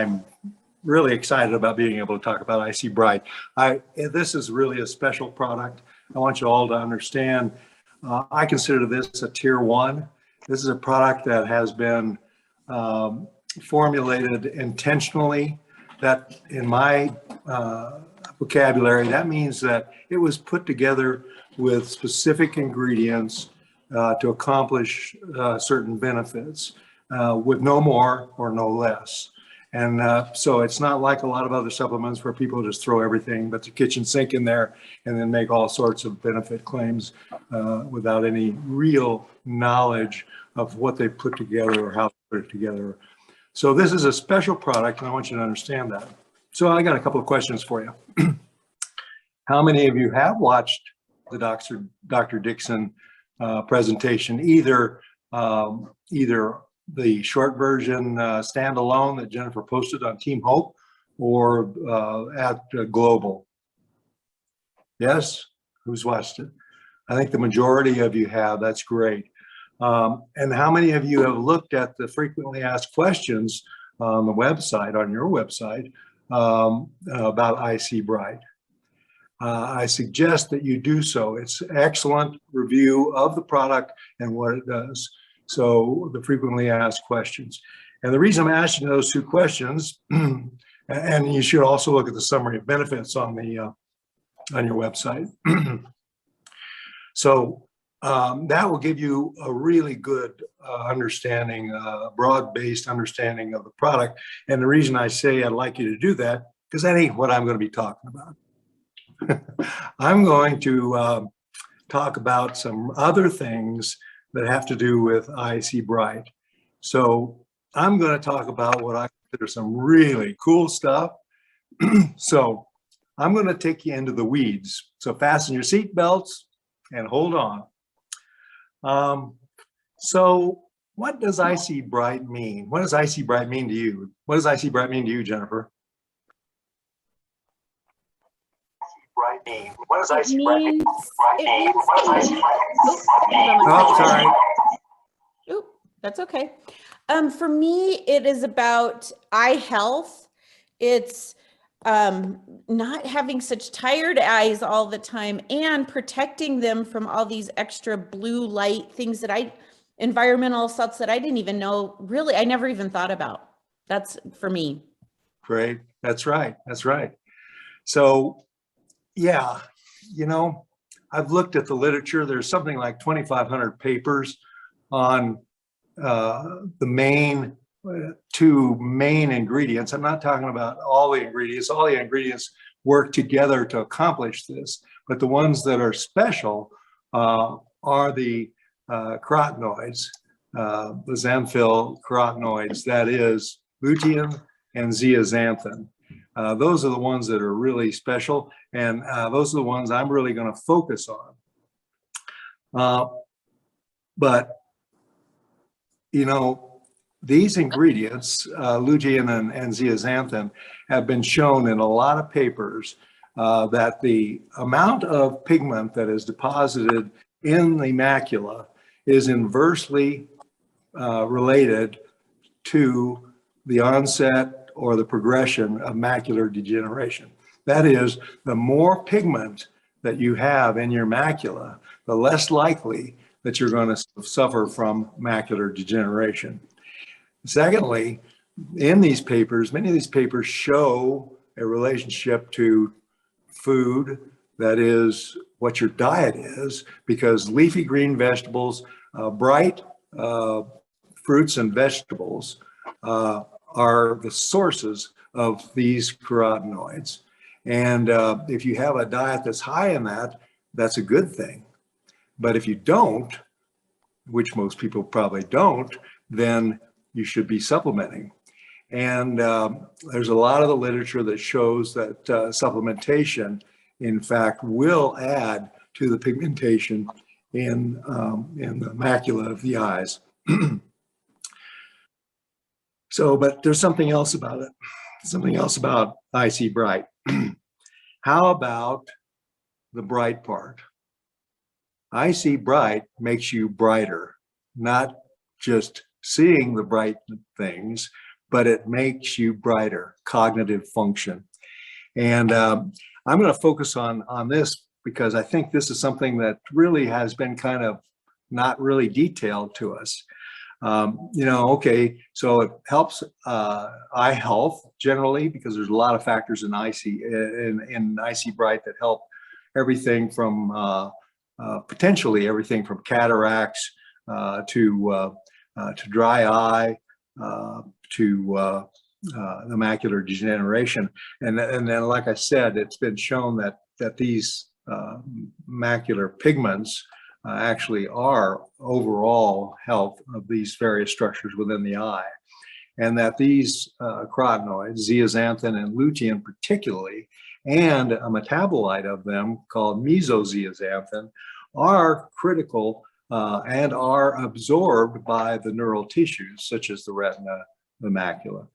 I'm really excited about being able to talk about IC Bright. This is really a special product. I want you all to understand, I consider this a tier one. This is a product that has been formulated intentionally. That in my vocabulary, that means that it was put together with specific ingredients to accomplish certain benefits with no more or no less. And so it's not like a lot of other supplements where people just throw everything but the kitchen sink in there and then make all sorts of benefit claims without any real knowledge of what they put together or how they put it together. So this is a special product, and I want you to understand that. So I got a couple of questions for you. How many of you have watched the Dr. Dixon presentation, either the short version standalone that Jennifer posted on Team Hope or at Global? Yes? Who's watched it? I think the majority of you have. That's great. And how many of you have looked at the frequently asked questions on the website, on your website, about IC Bright? I suggest that you do so. It's an excellent review of the product and what it does. So the frequently asked questions. And the reason I'm asking those two questions, and you should also look at the summary of benefits on your website. So that will give you a really good understanding, broad-based understanding of the product. And the reason I say I'd like you to do that, because that ain't what I'm going to be talking about. I'm going to talk about some other things that have to do with IC Bright. So I'm going to talk about what I consider some really cool stuff. So I'm going to take you into the weeds. So fasten your seat belts and hold on. So what does IC Bright mean? What does IC Bright mean to you? What does IC Bright mean to you, Jennifer? What does IC Bright mean? Oh, sorry. Oh, that's okay. For me, it is about eye health. It's not having such tired eyes all the time and protecting them from all these extra blue light things that environmental assaults that I didn't even know, really, I never even thought about. That's for me. Great. That's right. That's right. So, yeah, you know, I've looked at the literature. There's something like 2,500 papers on the two main ingredients. I'm not talking about all the ingredients. All the ingredients work together to accomplish this, but the ones that are special are the carotenoids, the xanthil carotenoids, that is lutein and zeaxanthin. Those are the ones that are really special, and those are the ones I'm really going to focus on. But, you know, these ingredients, lutein and zeaxanthin, have been shown in a lot of papers that the amount of pigment that is deposited in the macula is inversely related to the onset or the progression of macular degeneration. That is, the more pigment that you have in your macula, the less likely that you're going to suffer from macular degeneration. Secondly, in these papers, many of these papers show a relationship to food, that is what your diet is, because leafy green vegetables, bright fruits and vegetables are the sources of these carotenoids. And if you have a diet that's high in that, that's a good thing. But if you don't, which most people probably don't, then you should be supplementing. And there's a lot of the literature that shows that supplementation, in fact, will add to the pigmentation in the macula of the eyes. So, but there's something else about it, something else about IC Bright. How about the bright part? IC Bright makes you brighter, not just seeing the bright things, but it makes you brighter, cognitive function. And I'm going to focus on this because I think this is something that really has been kind of not really detailed to us. Okay, so it helps eye health generally because there's a lot of factors in IC Bright that help everything from potentially everything from cataracts to dry eye to the macular degeneration, and then like I said, it's been shown that these macular pigments actually are overall health of these various structures within the eye, and that these carotenoids, zeaxanthin and lutein particularly, and a metabolite of them called mesozeaxanthin, are critical and are absorbed by the neural tissues such as the retina, the macula.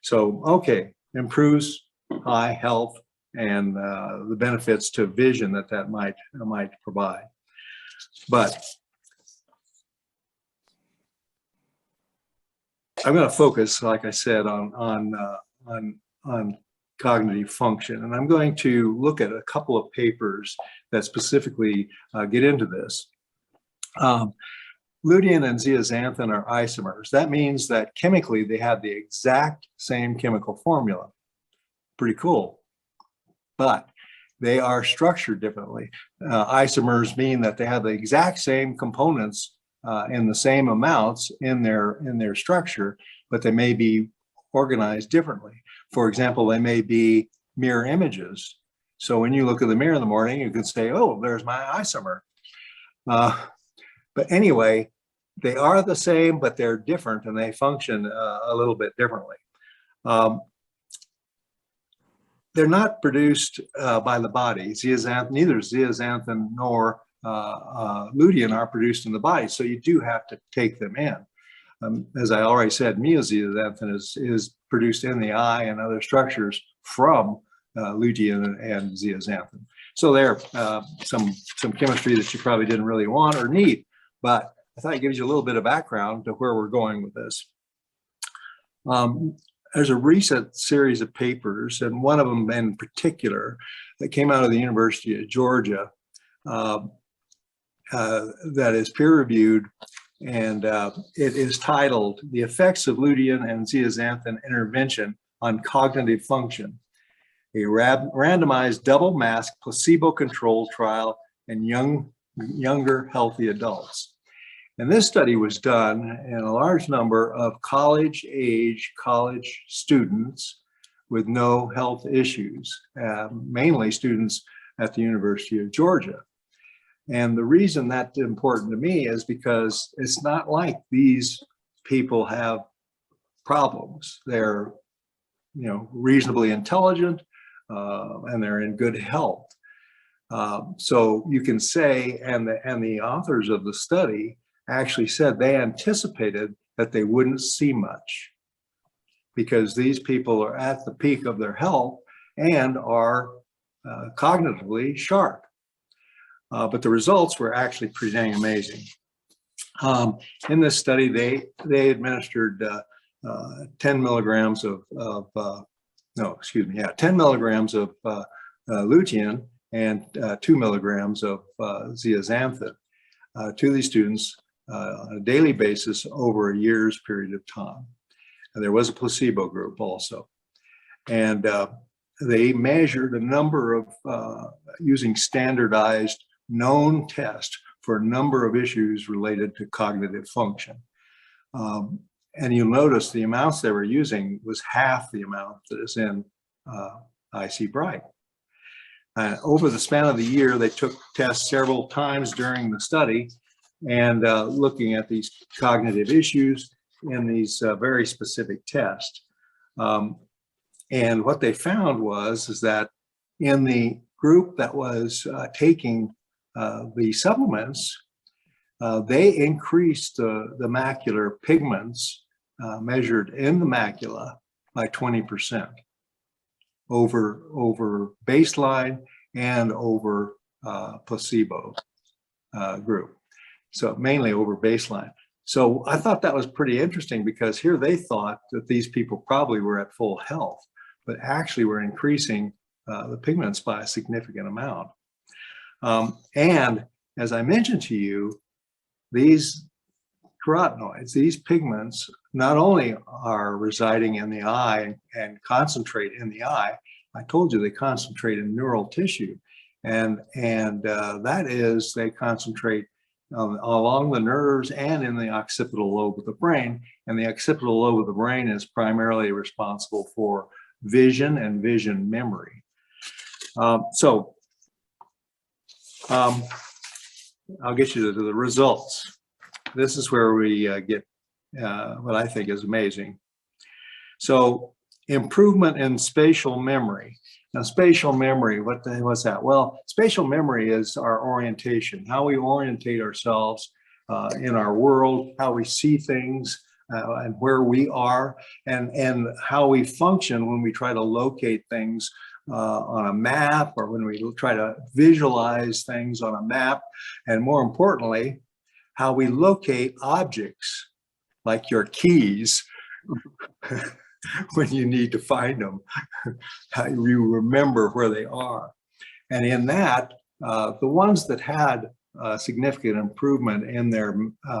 So, okay, improves eye health and the benefits to vision that might provide. But I'm going to focus, like I said, on cognitive function, and I'm going to look at a couple of papers that specifically get into this. Lutein and zeaxanthin are isomers. That means that chemically they have the exact same chemical formula. Pretty cool. But they are structured differently. Isomers mean that they have the exact same components in the same amounts in their structure, but they may be organized differently. For example, they may be mirror images. So when you look in the mirror in the morning, you could say, oh, there's my isomer. But anyway, they are the same, but they're different and they function a little bit differently. They're not produced by the body. Neither zeaxanthin nor lutein are produced in the body, so you do have to take them in. As I already said, mesozeaxanthin is produced in the eye and other structures from lutein and zeaxanthin. So there, some chemistry that you probably didn't really want or need, but I thought it gives you a little bit of background to where we're going with this. There's a recent series of papers, and one of them in particular that came out of the University of Georgia that is peer-reviewed, and it is titled "The Effects of Lutein and Zeaxanthin Intervention on Cognitive Function, a randomized double-masked placebo-controlled trial in younger healthy adults." And this study was done in a large number of college students with no health issues, mainly students at the University of Georgia. And the reason that's important to me is because it's not like these people have problems. They're, reasonably intelligent and they're in good health. So you can say, and the authors of the study actually said they anticipated that they wouldn't see much because these people are at the peak of their health and are cognitively sharp. But the results were actually pretty dang amazing. In this study, they administered 10 milligrams of 10 milligrams of lutein and 2 milligrams of zeaxanthin to these students on a daily basis over a year's period of time. And there was a placebo group also. And they measured a number of, using standardized known tests for a number of issues related to cognitive function. And you'll notice the amounts they were using was half the amount that is in IC Bright. Over the span of the year, they took tests several times during the study and looking at these cognitive issues in these very specific tests. And what they found is that in the group that was taking the supplements, they increased the macular pigments measured in the macula by 20% over baseline and over placebo group. So mainly over baseline. So I thought that was pretty interesting, because here they thought that these people probably were at full health, but actually were increasing the pigments by a significant amount. And as I mentioned to you, these carotenoids, these pigments, not only are residing in the eye and concentrate in the eye, I told you they concentrate in neural tissue. And that is, they concentrate along the nerves and in the occipital lobe of the brain. And the occipital lobe of the brain is primarily responsible for vision and vision memory. I'll get you to the results. This is where we get what I think is amazing. So, improvement in spatial memory. Now, spatial memory, what's that? Well, spatial memory is our orientation, how we orientate ourselves in our world, how we see things, and where we are, and how we function when we try to locate things on a map, or when we try to visualize things on a map, and more importantly, how we locate objects like your keys when you need to find them, how you remember where they are. And in that, the ones that had significant improvement in their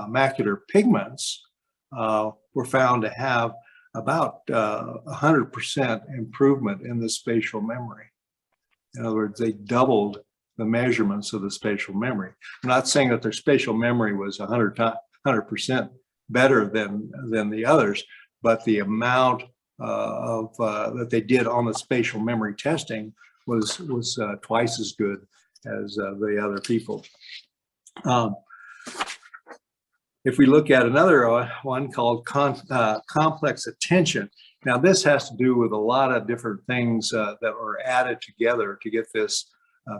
macular pigments were found to have about 100% improvement in the spatial memory. In other words, they doubled the measurements of the spatial memory. I'm not saying that their spatial memory was 100% better than the others, but the amount that they did on the spatial memory testing was twice as good as the other people. If we look at another one called complex attention, now this has to do with a lot of different things that were added together to get this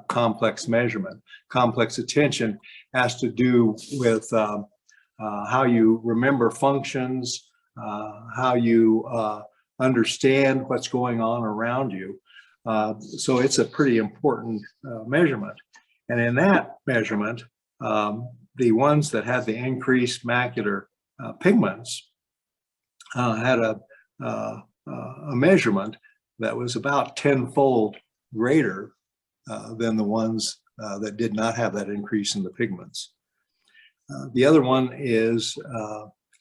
complex measurement. Complex attention has to do with how you remember functions, how you understand what's going on around you. So it's a pretty important measurement. And in that measurement, the ones that had the increased macular pigments had a measurement that was about 10-fold greater than the ones that did not have that increase in the pigments. The other one is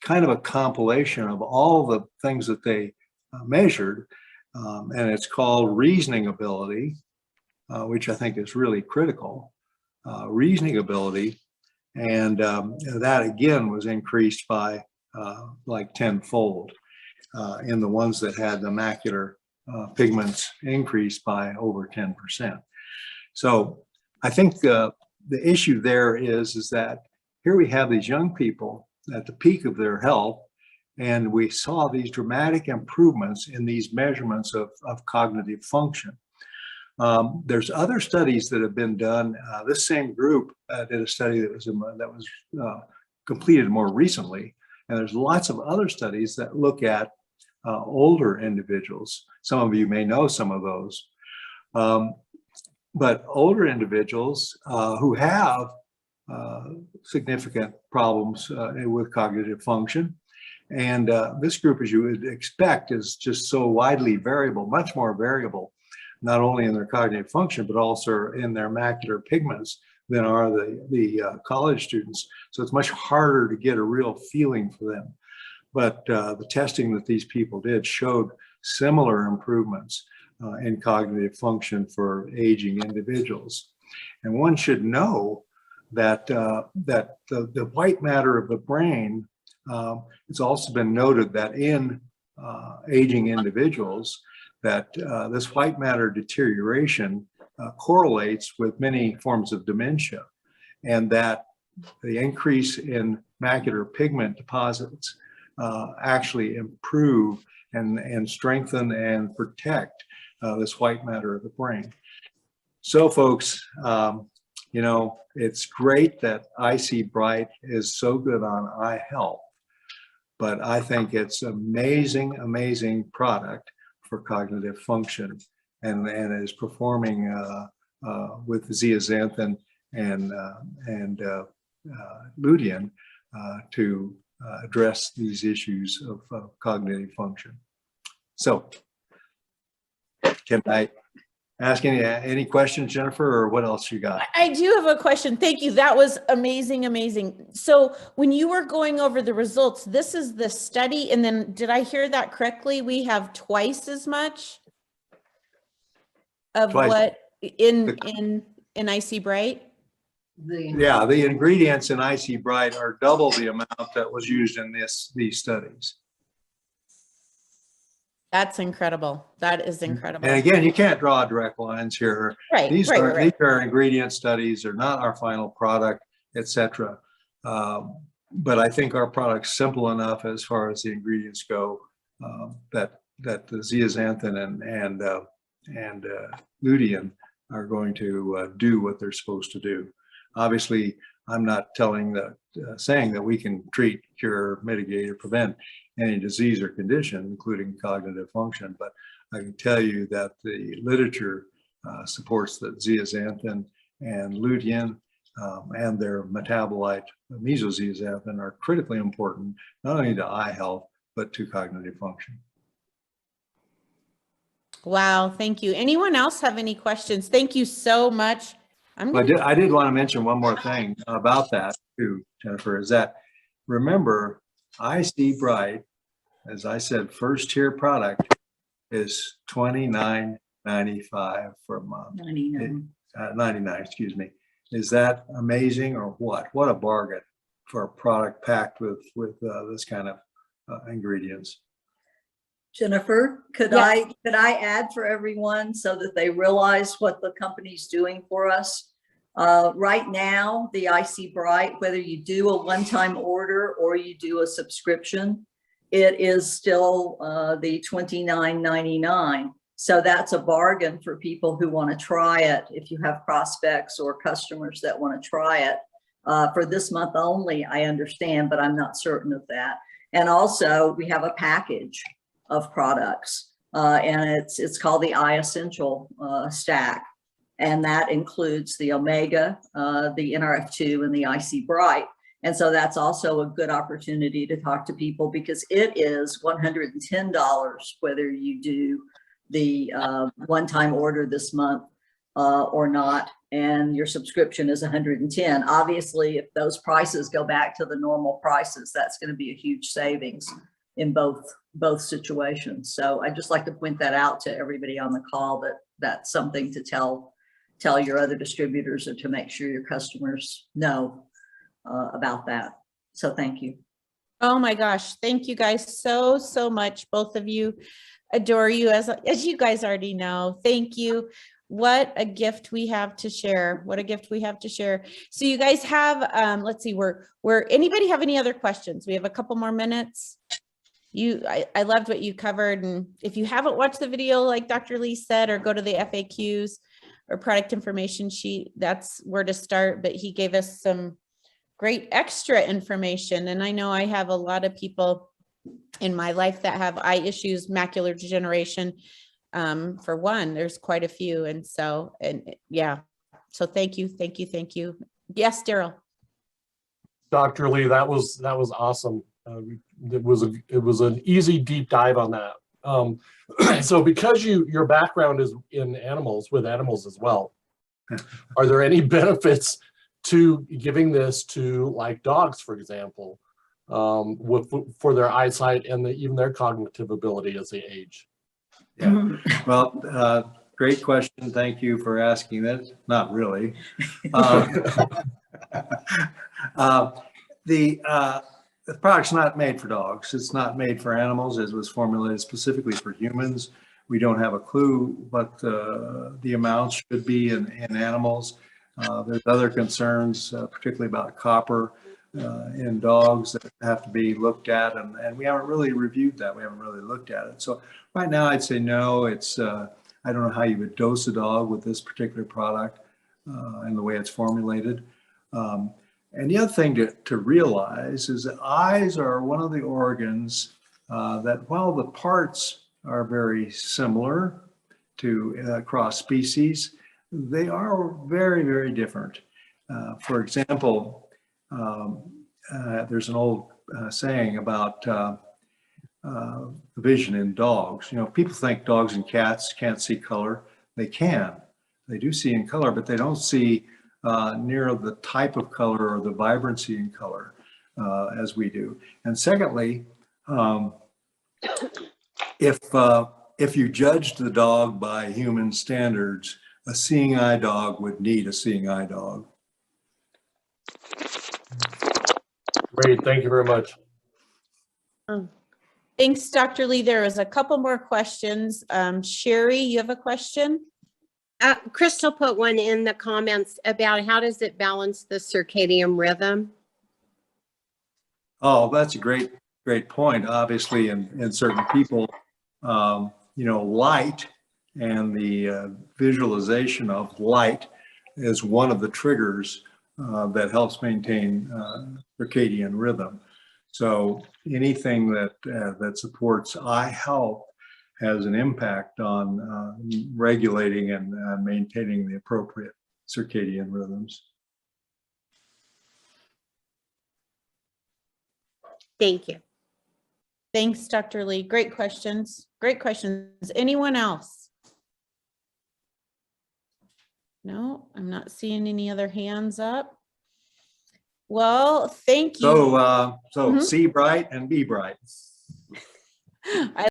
kind of a compilation of all the things that they measured, and it's called reasoning ability, which I think is really critical. Reasoning ability, and that again was increased by like 10-fold in the ones that had the macular pigments increased by over 10%. So I think the issue there is that here we have these young people at the peak of their health, and we saw these dramatic improvements in these measurements of cognitive function. There's other studies that have been done. This same group did a study that was completed more recently, and there's lots of other studies that look at older individuals. Some of you may know some of those, but older individuals who have significant problems with cognitive function. And this group, as you would expect, is just so widely variable, much more variable, not only in their cognitive function, but also in their macular pigments than are the college students. So it's much harder to get a real feeling for them. But the testing that these people did showed similar improvements in cognitive function for aging individuals. And one should know that the white matter of the brain, it's also been noted that in aging individuals, that this white matter deterioration correlates with many forms of dementia, and that the increase in macular pigment deposits actually improve and strengthen and protect this white matter of the brain. So folks, you know, it's great that IC Bright is so good on eye health, but I think it's amazing, amazing product for cognitive function, and is performing with zeaxanthin and lutein to address these issues of cognitive function. So can I ask any questions, Jennifer, or what else you got? I do have a question. Thank you. That was amazing, amazing. So when you were going over the results, this is the study, and then did I hear that correctly? We have twice as much of what in Icy Bright? Yeah, the ingredients in Icy Bright are double the amount that was used in these studies. That's incredible. That is incredible. And again, you can't draw direct lines here. Right. These are ingredient studies. They're not our final product, etc. But I think our product's simple enough as far as the ingredients go that the zeaxanthin and lutein are going to do what they're supposed to do. Obviously, I'm not saying that we can treat, cure, mitigate, or prevent any disease or condition, including cognitive function, but I can tell you that the literature supports that zeaxanthin and lutein and their metabolite, mesozeaxanthin, are critically important, not only to eye health, but to cognitive function. Wow, thank you. Anyone else have any questions? Thank you so much. I did want to mention one more thing about that too, Jennifer, is that remember, Icy Bright, as I said, first tier product is $29.95 for a month. 99, excuse me. Is that amazing or what? What a bargain for a product packed with this kind of ingredients. Jennifer, could I add for everyone so that they realize what the company's doing for us? Right now, the Icy Bright, whether you do a one-time order or you do a subscription, it is still the $29.99. So that's a bargain for people who want to try it. If you have prospects or customers that want to try it for this month only, I understand, but I'm not certain of that. And also, we have a package of products, and it's called the Eye Essential stack, and that includes the Omega, the NRF2, and the Icy Bright. And so that's also a good opportunity to talk to people, because it is $110 whether you do the one-time order this month or not, and your subscription is $110. Obviously, if those prices go back to the normal prices, that's going to be a huge savings in both situations. So I just like to point that out to everybody on the call, that that's something to tell your other distributors, or to make sure your customers know about that. So thank you. Oh my gosh. Thank you guys so much. Both of you, adore you, as you guys already know. Thank you. What a gift we have to share. What a gift we have to share. So you guys have, let's see, anybody have any other questions? We have a couple more minutes. I loved what you covered. And if you haven't watched the video, like Dr. Lee said, or go to the FAQs or product information sheet, that's where to start. But he gave us some great extra information. And I know I have a lot of people in my life that have eye issues, macular degeneration. For one, there's quite a few. And so, yeah, so thank you. Yes, Daryl. Dr. Lee, that was awesome. It was an easy deep dive on that. So because your background is in animals, with animals as well, are there any benefits to giving this to, like, dogs, for example, for their eyesight and even their cognitive ability as they age? Yeah. Well, great question. Thank you for asking that. Not really. The product's not made for dogs. It's not made for animals. It was formulated specifically for humans. We don't have a clue what the amounts should be in animals. There's other concerns, particularly about copper in dogs, that have to be looked at, and we haven't really reviewed that. We haven't really looked at it. So right now, I'd say no. It's I don't know how you would dose a dog with this particular product and the way it's formulated. And the other thing to realize is that eyes are one of the organs that, while the parts are very similar to across species, they are very, very different. For example, there's an old saying about vision in dogs. You know, people think dogs and cats can't see color. They can. They do see in color, but they don't see near the type of color or the vibrancy in color as we do. And secondly, if you judged the dog by human standards, a seeing eye dog would need a seeing eye dog. Great, thank you very much. Thanks, Dr. Lee. There was a couple more questions. Sherry, you have a question? Crystal put one in the comments about how does it balance the circadian rhythm? Oh, that's a great point. Obviously, in certain people, you know, light and the visualization of light is one of the triggers that helps maintain circadian rhythm. So anything that supports eye health has an impact on regulating and maintaining the appropriate circadian rhythms. Thank you. Thanks, Dr. Lee. Great questions. Great questions. Anyone else? No, I'm not seeing any other hands up. Well, thank you. So see bright and be bright. I